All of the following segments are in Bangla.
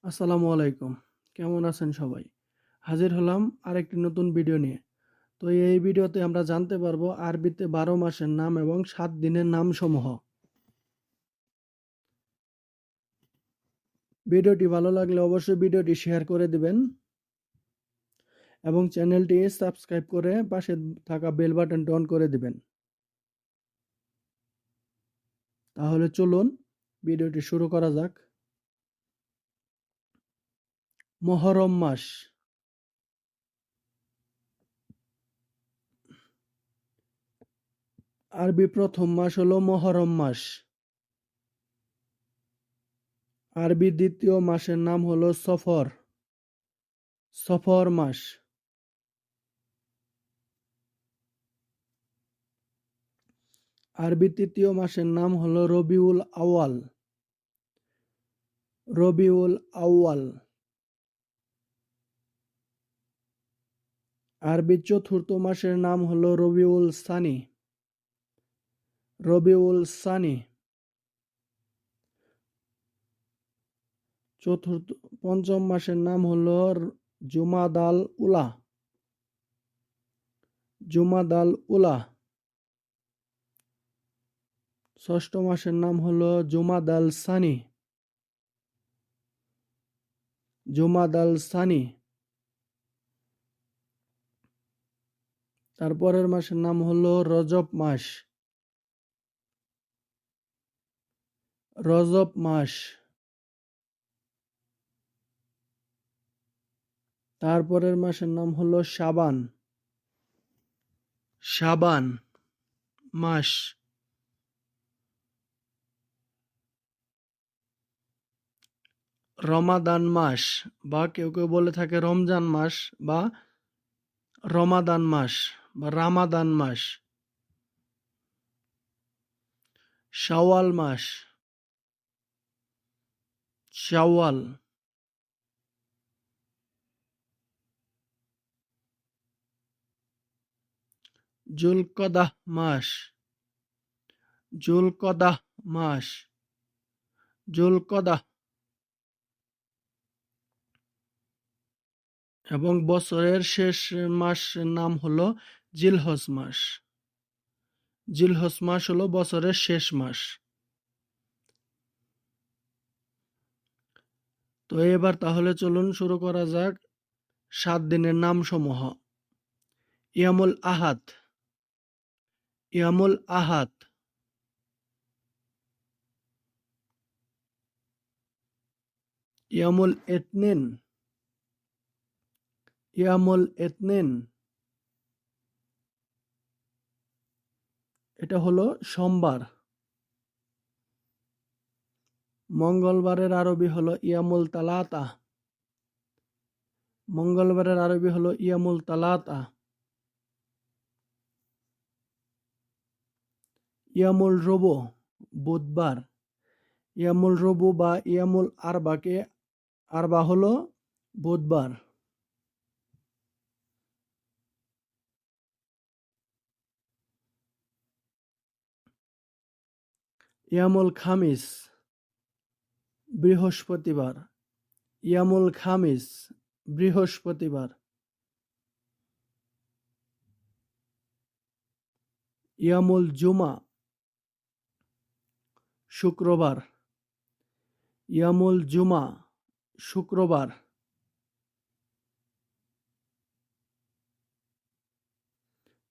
আসসালামু আলাইকুম। কেমন আছেন সবাই? হাজির হলাম আরেকটি নতুন ভিডিও নিয়ে। তো এই ভিডিওতে আমরা জানতে পারবো আরবিতে 12 মাসের নাম এবং 7 দিনের নামসমূহ। ভিডিওটি ভালো লাগলে অবশ্যই ভিডিওটি শেয়ার করে দিবেন এবং চ্যানেলটি সাবস্ক্রাইব করে পাশে থাকা বেল বাটনটি অন করে দিবেন। তাহলে চলুন ভিডিওটি শুরু করা যাক। মুহররম মাস। আরবি প্রথম মাস হলো মুহররম মাস। আরবি দ্বিতীয় মাসের নাম হলো সফর। সফর মাস। আরবি তৃতীয় মাসের নাম হলো রবিউল আউয়াল। রবিউল আউয়াল। আরবি চতুর্থ মাসের নাম হলো রবিউল সানি। রবিউল সানি। পঞ্চম মাসের নাম হলো জুমাদাল উলা। জুমাদাল উলা। ষষ্ঠ মাসের নাম হলো জুমাদাল সানি। জুমাদাল সানি। তারপরের মাসের নাম হলো রজব মাস। রজব মাস। তারপরের মাসের নাম হলো শাবান। শাবান মাস। রমাদান মাস বা কেউ কেউ বলে থাকে রমজান মাস বা রমাদান মাস বা রামাদান মাস। শাওয়াল মাস। শাওয়াল। জুলকদাহ মাস। জুলকদাহ মাস। জুলকদাহ। এবং বছরের শেষ মাসের নাম হলো জিলহজ মাস। জিলহজ মাস হলো বছরের শেষ মাস। তো এবার তাহলে চলুন শুরু করা যাক 7 দিনের নাম সমূহ। ইয়ামুল আহাদ। ইয়ামুল আহাদ। ইয়ামুল এতনিন। ইয়ামুল এতনিন। এটা হলো সোমবার। মঙ্গলবারের আরবি হলো ইয়ামুল তালাতা। মঙ্গলবারের আরবি হলো ইয়ামুল তালাতা। ইয়ামুল রবু বুধবার। ইয়ামুল রবু বা ইয়ামুল আরবা হলো বুধবার। ইয়ামুল খামিস বৃহস্পতিবার। ইয়ামুল খামিস বৃহস্পতিবার। ইয়ামুল জুমা শুক্রবার। ইয়ামুল জুমা শুক্রবার।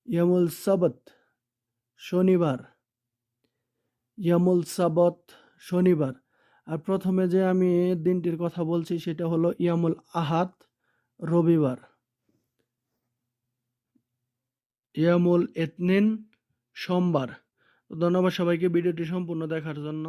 ইয়ামুল সাবত শনিবার। ইয়ামুল সাবত শনিবার। আর প্রথমে যে আমি দিনটির কথা বলছি সেটা হলো ইয়ামুল আহাদ রবিবার। ইয়ামুল এতনিন সোমবার। ধন্যবাদ সবাইকে ভিডিওটি সম্পূর্ণ দেখার জন্য।